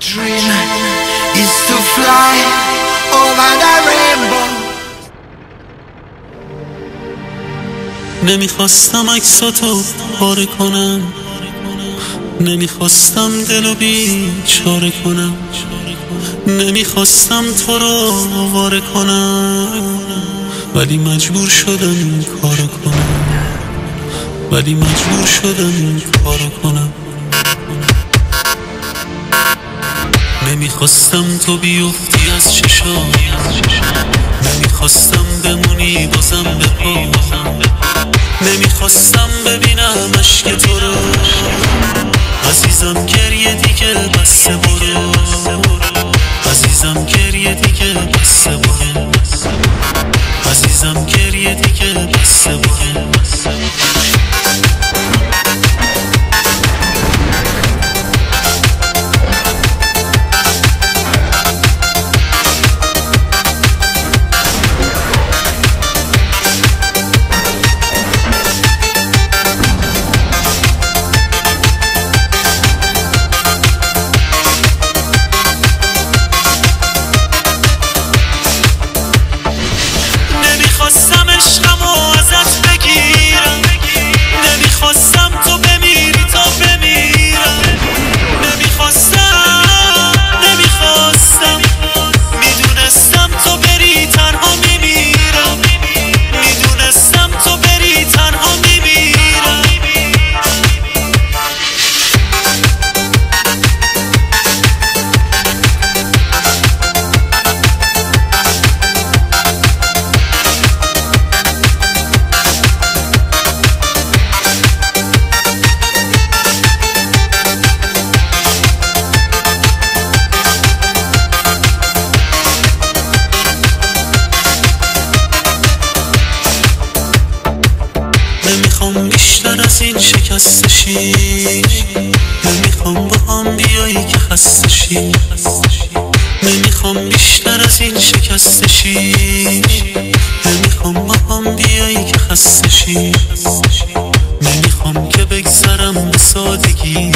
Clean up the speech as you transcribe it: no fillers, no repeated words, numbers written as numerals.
dream is to fly over the rainbow. نمیخواستم عکساتو پاره کنم، نمیخواستم دلو بیچاره کنم، نمیخواستم تو رو آواره کنم، ولی مجبور شدم این کارو کنم، ولی مجبور شدم این کارو کنم. نمیخواستم تو بیفتی از چشام، نمیخواستم بمونی بازم به پا، نمیخواستم ببینم عشق تو رو. عزیزم گریه دیگه بسه برو، عزیزم گریه دیگه بسه برو، عزیزم گریه دیگه بسه برو. نمیخواستم عشقمو ازت بگیرم، نمیخواستم تو بمیری تا بمیرم، نمیخواستم میدونستم تو بری تنها میمیرم، میدونستم تو بری تنها میمیرم. نمیخوام بیشتر از این شکست شی، نمیخوام با هم بیایی که خسته شی، نمیخوام بیشتر از این شکست شی، نمیخوام با هم بیایی که خسته شی، نمیخوام که بگذرم به سادگی،